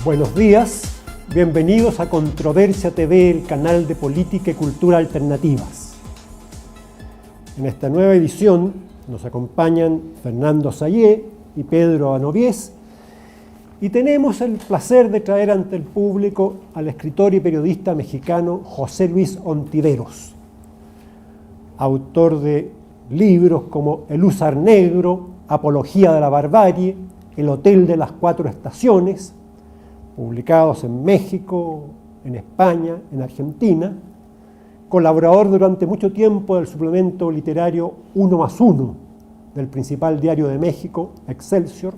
Buenos días, bienvenidos a Controversia TV, el canal de política y cultura alternativas. En esta nueva edición nos acompañan Fernando Sayé y Pedro Anoviés, y tenemos el placer de traer ante el público al escritor y periodista mexicano José Luis Ontiveros, autor de libros como El húsar negro, Apología de la barbarie, El hotel de las cuatro estaciones, publicados en México, en España, en Argentina, colaborador durante mucho tiempo del suplemento literario 1+1 del principal diario de México, Excelsior,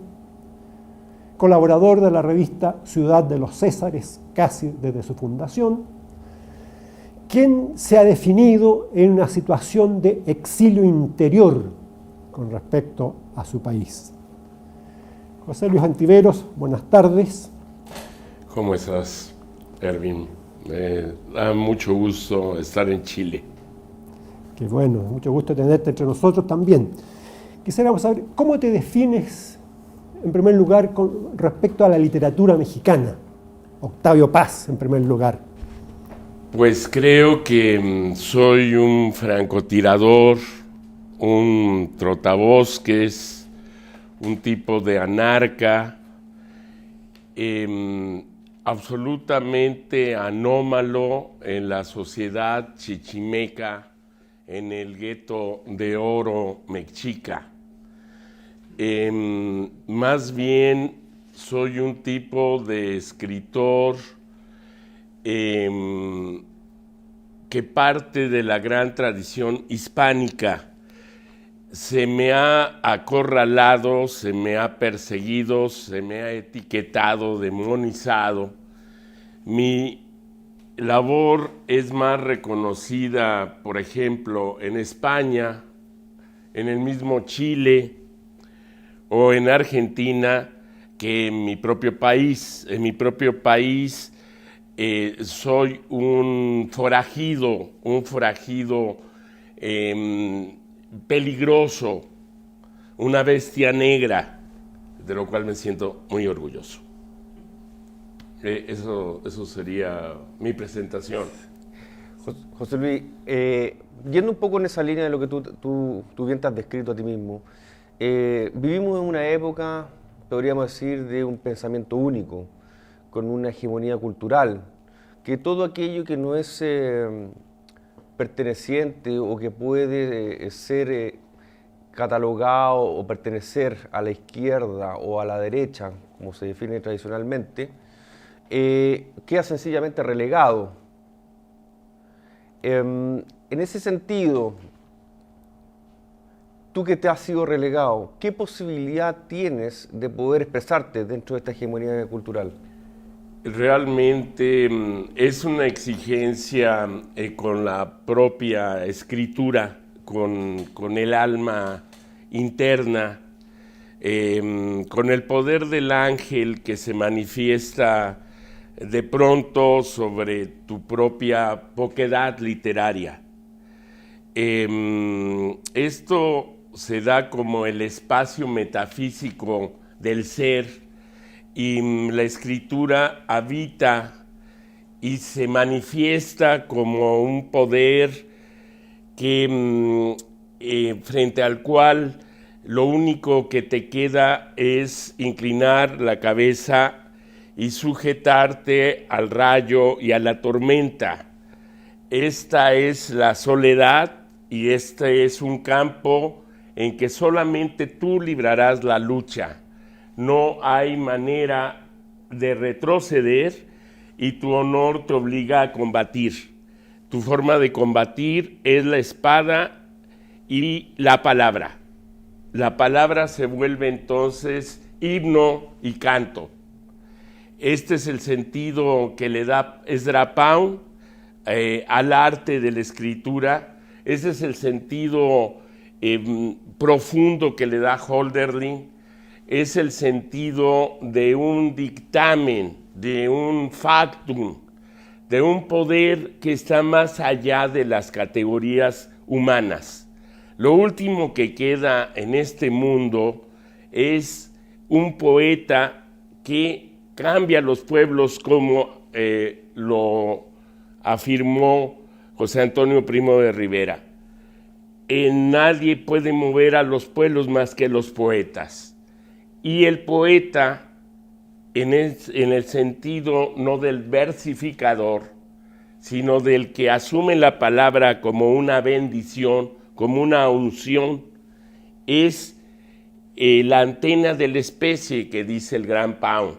colaborador de la revista Ciudad de los Césares casi desde su fundación, quien se ha definido en una situación de exilio interior con respecto a su país. José Luis Ontiveros, buenas tardes. ¿Cómo estás, Erwin? Da mucho gusto estar en Chile. Qué bueno, mucho gusto tenerte entre nosotros también. Quisiéramos saber, ¿cómo te defines, en primer lugar, con respecto a la literatura mexicana? Octavio Paz, en primer lugar. Pues creo que soy un francotirador, un trotabosques, un tipo de anarca, absolutamente anómalo en la sociedad chichimeca, en el gueto de oro mexica. Más bien soy un tipo de escritor que parte de la gran tradición hispánica. Se me ha acorralado, se me ha perseguido, se me ha etiquetado, demonizado. Mi labor es más reconocida, por ejemplo, en España, en el mismo Chile o en Argentina, que en mi propio país. En mi propio país soy un forajido peligroso, una bestia negra, de lo cual me siento muy orgulloso. Eso sería mi presentación. José Luis, yendo un poco en esa línea de lo que tú bien te has descrito a ti mismo, vivimos en una época, podríamos decir, de un pensamiento único, con una hegemonía cultural, que todo aquello que no es perteneciente o que puede ser catalogado o pertenecer a la izquierda o a la derecha, como se define tradicionalmente, queda sencillamente relegado. En ese sentido, tú que te has sido relegado, ¿qué posibilidad tienes de poder expresarte dentro de esta hegemonía cultural? Realmente es una exigencia con la propia escritura, con el alma interna, con el poder del ángel que se manifiesta de pronto sobre tu propia poquedad literaria. Esto se da como el espacio metafísico del ser, y la escritura habita y se manifiesta como un poder que frente al cual lo único que te queda es inclinar la cabeza y sujetarte al rayo y a la tormenta. Esta es la soledad y este es un campo en que solamente tú librarás la lucha. No hay manera de retroceder y tu honor te obliga a combatir. Tu forma de combatir es la espada y la palabra. La palabra se vuelve entonces himno y canto. Este es el sentido que le da Ezra Pound al arte de la escritura. Ese es el sentido profundo que le da Hölderlin. Es el sentido de un dictamen, de un factum, de un poder que está más allá de las categorías humanas. Lo último que queda en este mundo es un poeta que cambia los pueblos, como lo afirmó José Antonio Primo de Rivera. Nadie puede mover a los pueblos más que los poetas. Y el poeta, en el sentido no del versificador, sino del que asume la palabra como una bendición, como una unción, es la antena de la especie que dice el gran Pound.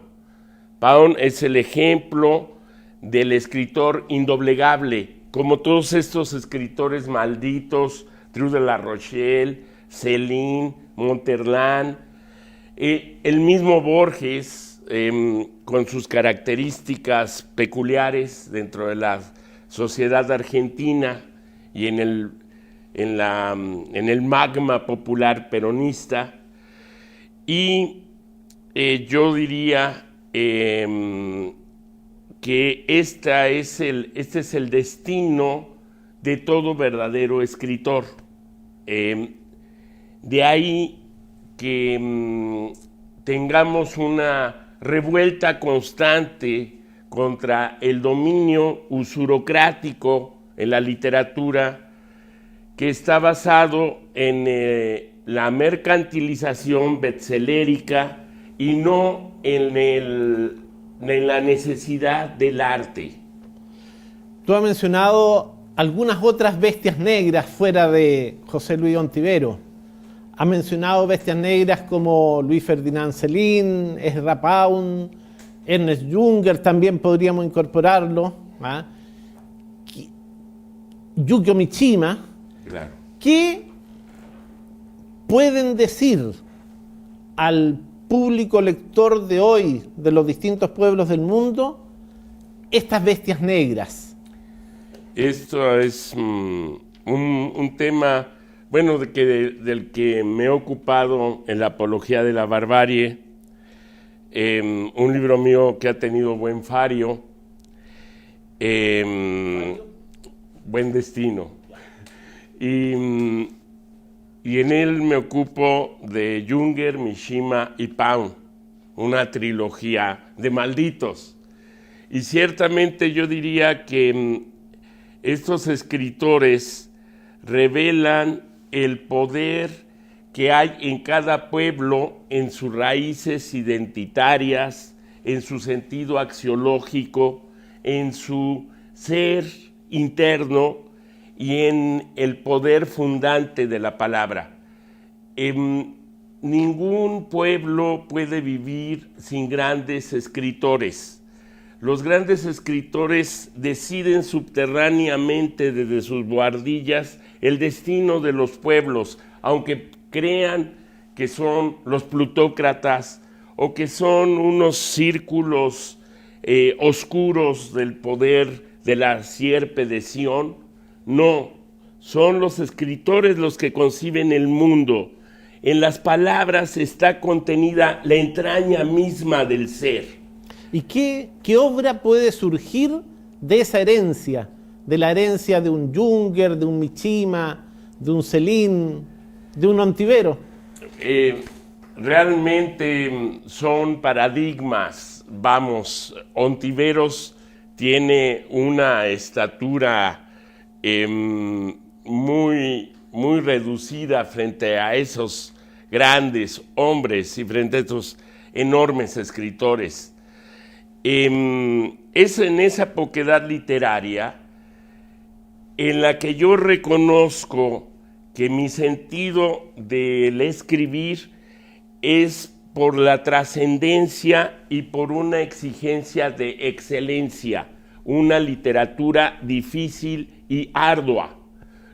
Pound es el ejemplo del escritor indoblegable, como todos estos escritores malditos, Trou de la Rochelle, Céline, Monterland, el mismo Borges, con sus características peculiares dentro de la sociedad argentina y en el magma popular peronista. Y yo diría que este es el destino de todo verdadero escritor. De ahí que tengamos una revuelta constante contra el dominio usurocrático en la literatura, que está basado en la mercantilización bestsellérica y no en la necesidad del arte. Tú has mencionado algunas otras bestias negras fuera de José Luis Ontivero. Ha mencionado bestias negras como Luis Ferdinand Céline, Ezra Pound, Ernest Junger, también podríamos incorporarlo, ¿ah? Yukio Mishima. Claro. ¿Qué pueden decir al público lector de hoy de los distintos pueblos del mundo estas bestias negras? Esto es un tema, bueno, del que me he ocupado en la apología de la barbarie, un libro mío que ha tenido buen fario, buen destino, y en él me ocupo de Junger, Mishima y Pound, una trilogía de malditos. Y ciertamente yo diría que estos escritores revelan el poder que hay en cada pueblo, en sus raíces identitarias, en su sentido axiológico, en su ser interno y en el poder fundante de la palabra. Ningún pueblo puede vivir sin grandes escritores. Los grandes escritores deciden subterráneamente desde sus buhardillas el destino de los pueblos, aunque crean que son los plutócratas o que son unos círculos oscuros del poder de la sierpe de Sión. No, son los escritores los que conciben el mundo. En las palabras está contenida la entraña misma del ser. ¿Y qué obra puede surgir de esa herencia? De la herencia de un Junger, de un Mishima, de un Céline, de un Ontivero. Realmente son paradigmas. Vamos, Ontiveros tiene una estatura muy reducida frente a esos grandes hombres y frente a esos enormes escritores. Es en esa poquedad literaria en la que yo reconozco que mi sentido del escribir es por la trascendencia y por una exigencia de excelencia, una literatura difícil y ardua,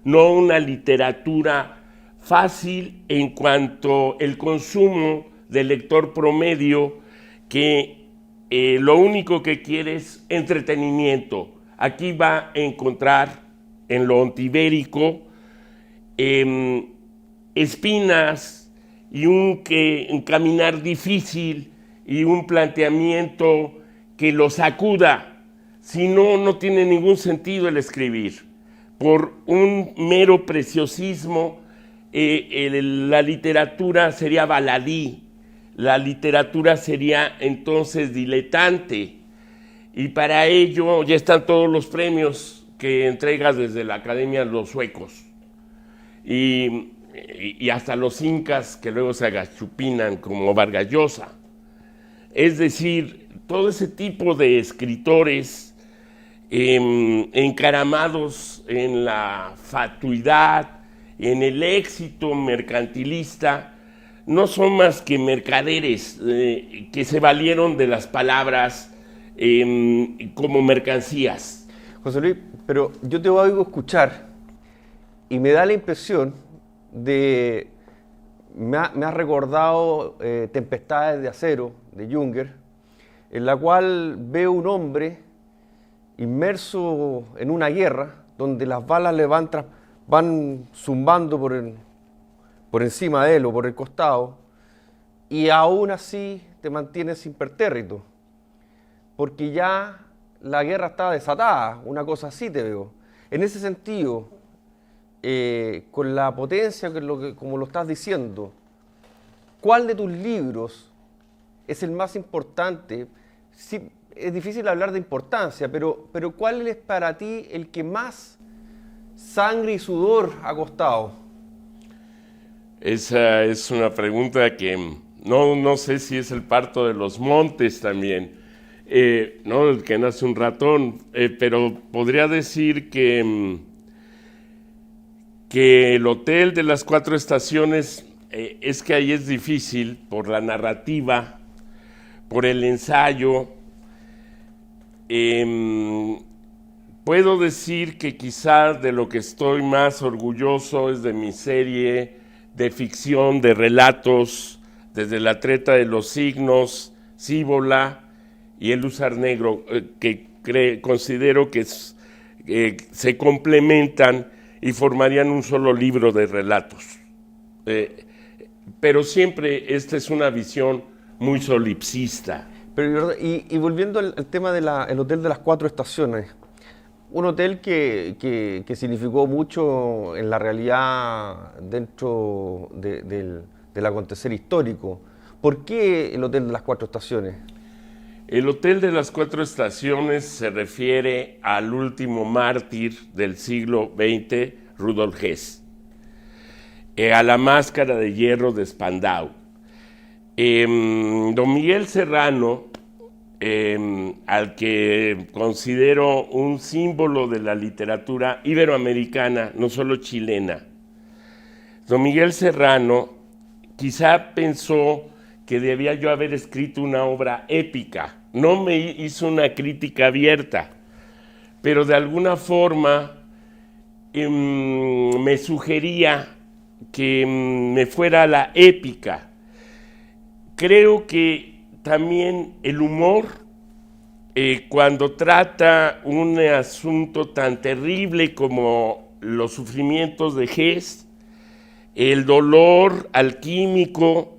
no una literatura fácil en cuanto al consumo del lector promedio que lo único que quiere es entretenimiento. Aquí va a encontrar en lo ontivérico espinas y un caminar difícil y un planteamiento que lo sacuda. Si no, no tiene ningún sentido el escribir. Por un mero preciosismo, la literatura sería baladí. la literatura sería entonces diletante. Y para ello ya están todos los premios que entrega desde la Academia los suecos. Y hasta los incas que luego se agachupinan como Vargas Llosa. Es decir, todo ese tipo de escritores encaramados en la fatuidad, en el éxito mercantilista, no son más que mercaderes que se valieron de las palabras como mercancías. José Luis, pero yo te oigo escuchar y me da la impresión de... Me ha recordado Tempestades de acero, de Junger, en la cual veo un hombre inmerso en una guerra, donde las balas van zumbando por encima de él o por el costado, y aún así te mantienes impertérrito, porque ya la guerra está desatada, una cosa así te veo. En ese sentido, con la potencia, como lo estás diciendo, ¿cuál de tus libros es el más importante? Sí, es difícil hablar de importancia, pero ¿cuál es para ti el que más sangre y sudor ha costado? Esa es una pregunta que no sé si es el parto de los montes también, no el que nace un ratón, pero podría decir que el Hotel de las Cuatro Estaciones, es que ahí es difícil por la narrativa, por el ensayo. Puedo decir que quizás de lo que estoy más orgulloso es de mi serie de ficción, de relatos, desde La Treta de los Signos, Cíbola y El Húsar Negro, que considero que se complementan y formarían un solo libro de relatos. Pero siempre esta es una visión muy solipsista. Pero, y volviendo al tema del Hotel de las Cuatro Estaciones, un hotel que significó mucho en la realidad dentro del acontecer histórico. ¿Por qué el Hotel de las Cuatro Estaciones? El Hotel de las Cuatro Estaciones se refiere al último mártir del siglo XX, Rudolf Hess, a la máscara de hierro de Spandau. Don Miguel Serrano, al que considero un símbolo de la literatura iberoamericana, no solo chilena, don Miguel Serrano quizá pensó que debía yo haber escrito una obra épica. No me hizo una crítica abierta, pero de alguna forma me sugería que me fuera a la épica. Creo que también el humor, cuando trata un asunto tan terrible como los sufrimientos de Hess, el dolor alquímico,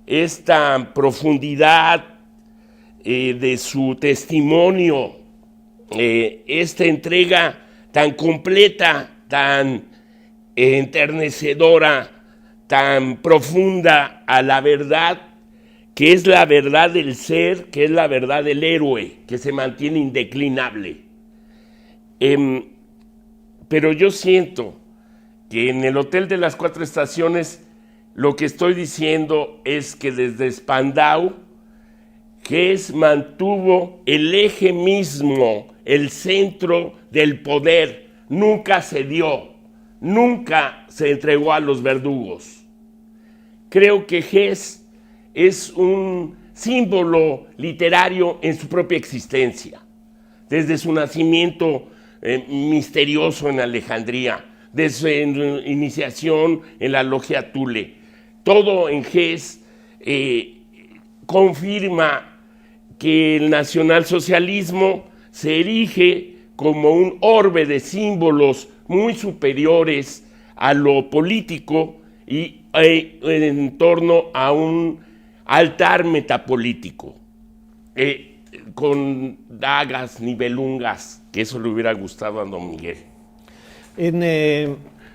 esta profundidad de su testimonio, esta entrega tan completa, tan enternecedora, tan profunda a la verdad, que es la verdad del ser, que es la verdad del héroe, que se mantiene indeclinable. Pero yo siento que en el Hotel de las Cuatro Estaciones lo que estoy diciendo es que desde Spandau, Hess mantuvo el eje mismo, el centro del poder, nunca cedió, nunca se entregó a los verdugos. Creo que Hess es un símbolo literario en su propia existencia, desde su nacimiento misterioso en Alejandría, desde su iniciación en la Logia Thule. Todo en Hess confirma que el nacionalsocialismo se erige como un orbe de símbolos muy superiores a lo político y en torno a un altar metapolítico, con dagas, nivelungas, que eso le hubiera gustado a don Miguel.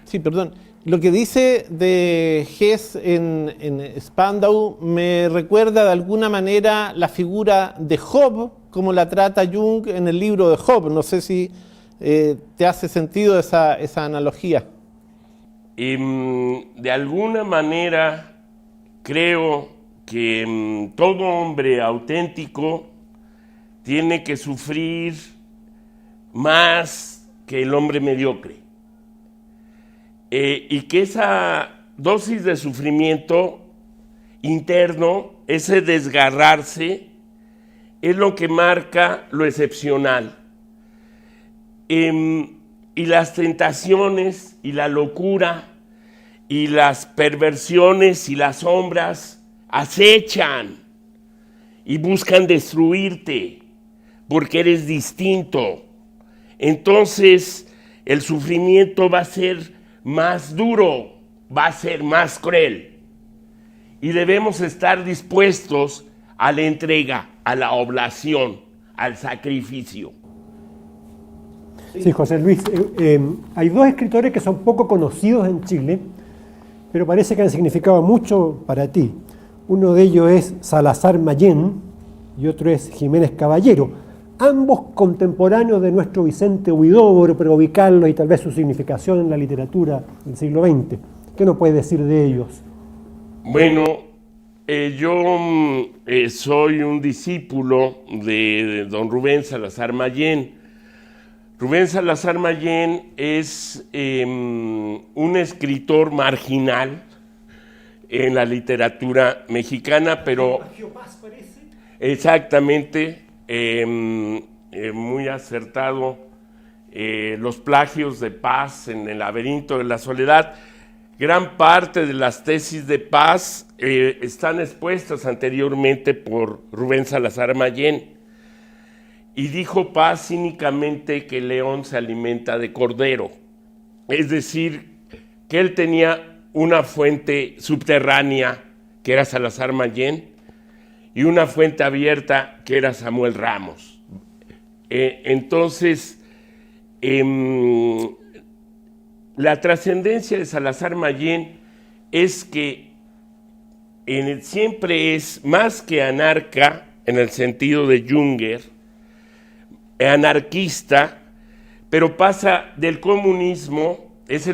Sí, perdón. Lo que dice de Hess en Spandau me recuerda de alguna manera la figura de Job, como la trata Jung en el libro de Job. No sé si te hace sentido esa analogía. De alguna manera creo que todo hombre auténtico tiene que sufrir más que el hombre mediocre. Y que esa dosis de sufrimiento interno, ese desgarrarse, es lo que marca lo excepcional. Y las tentaciones y la locura y las perversiones y las sombras acechan y buscan destruirte porque eres distinto. Entonces el sufrimiento va a ser más duro, va a ser más cruel. Y debemos estar dispuestos a la entrega, a la oblación, al sacrificio. Sí, José Luis, hay dos escritores que son poco conocidos en Chile, pero parece que han significado mucho para ti. Uno de ellos es Salazar Mayén y otro es Jiménez Caballero, ambos contemporáneos de nuestro Vicente Huidobro, pero ubicarlos y tal vez su significación en la literatura del siglo XX. ¿Qué nos puedes decir de ellos? Bueno, yo soy un discípulo de don Rubén Salazar Mayén. Rubén Salazar Mayén es un escritor marginal en la literatura mexicana, pero... Exactamente, muy acertado. Los plagios de Paz en El laberinto de la soledad. Gran parte de las tesis de Paz están expuestas anteriormente por Rubén Salazar Mayén. Y dijo Paz cínicamente que el león se alimenta de cordero. Es decir, que él tenía una fuente subterránea, que era Salazar Mayén, y una fuente abierta, que era Samuel Ramos. Entonces, la trascendencia de Salazar Mayén es que siempre es más que anarca, en el sentido de Junger, anarquista, pero pasa del comunismo, es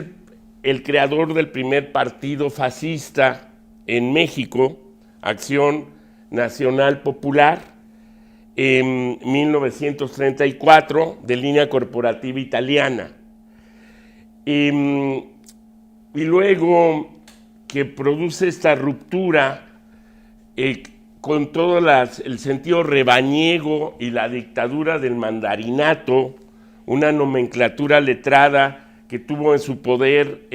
el creador del primer partido fascista en México, Acción Nacional Popular, en 1934, de línea corporativa italiana. Y luego que produce esta ruptura con todo el sentido rebaniego y la dictadura del mandarinato, una nomenclatura letrada que tuvo en su poder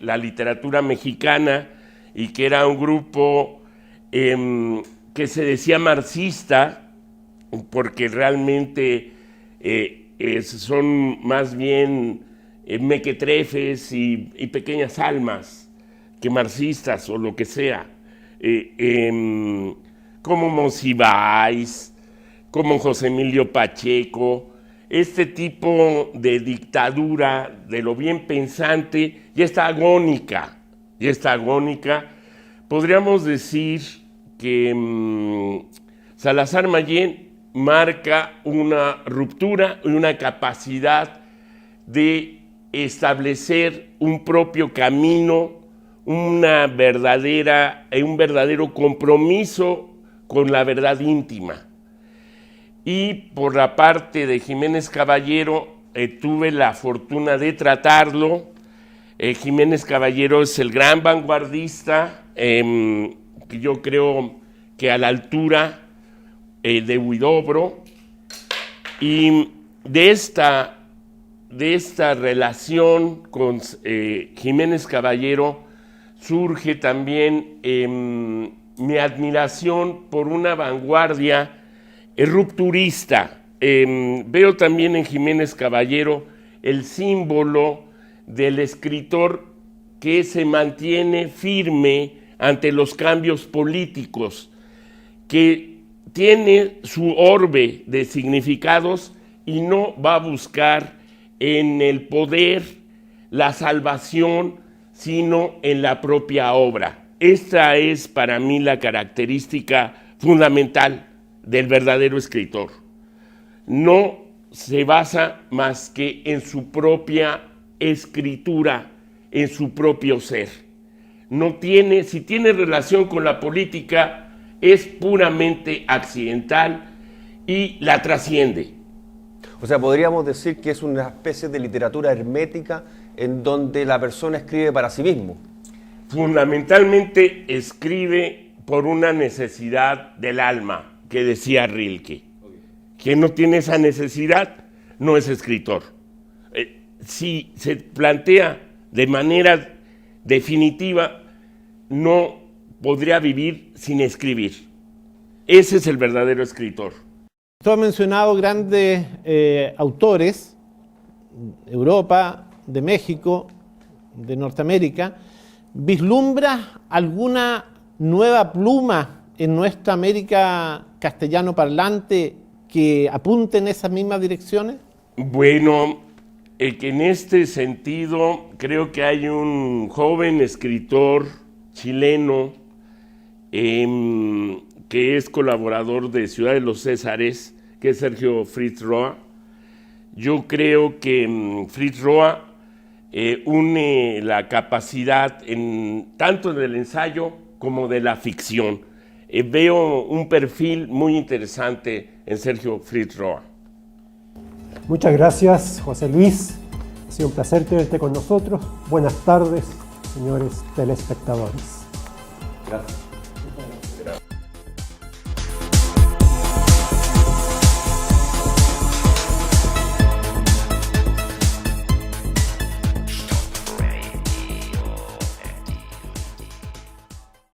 la literatura mexicana y que era un grupo que se decía marxista, porque realmente son más bien mequetrefes y pequeñas almas que marxistas o lo que sea. Como Monsiváis, como José Emilio Pacheco, este tipo de dictadura de lo bien pensante ya está agónica. Podríamos decir que Salazar Mayén marca una ruptura y una capacidad de establecer un propio camino, un verdadero compromiso con la verdad íntima. Y por la parte de Jiménez Caballero, tuve la fortuna de tratarlo. Jiménez Caballero es el gran vanguardista, que yo creo que a la altura de Huidobro. Y de esta relación con Jiménez Caballero surge también mi admiración por una vanguardia rupturista. Veo también en Jiménez Caballero el símbolo del escritor que se mantiene firme ante los cambios políticos, que tiene su orbe de significados y no va a buscar en el poder la salvación, sino en la propia obra. Esta es para mí la característica fundamental del verdadero escritor. No se basa más que en su propia escritura, en su propio ser. No tiene, si tiene relación con la política, es puramente accidental y la trasciende. O sea, podríamos decir que es una especie de literatura hermética en donde la persona escribe para sí mismo. Fundamentalmente escribe por una necesidad del alma, que decía Rilke. Quien no tiene esa necesidad no es escritor. Si se plantea de manera definitiva, no podría vivir sin escribir. Ese es el verdadero escritor. Tú has mencionado grandes autores de Europa, de México, de Norteamérica. ¿Vislumbras alguna nueva pluma en nuestra América castellano parlante que apunte en esas mismas direcciones? Bueno, que en este sentido creo que hay un joven escritor chileno que es colaborador de Ciudad de los Césares, que es Sergio Fritz Roa. Yo creo que Fritz Roa une la capacidad tanto del ensayo como de la ficción. Veo un perfil muy interesante en Sergio Fritz Roa. Muchas gracias, José Luis. Ha sido un placer tenerte con nosotros. Buenas tardes, señores telespectadores. Gracias.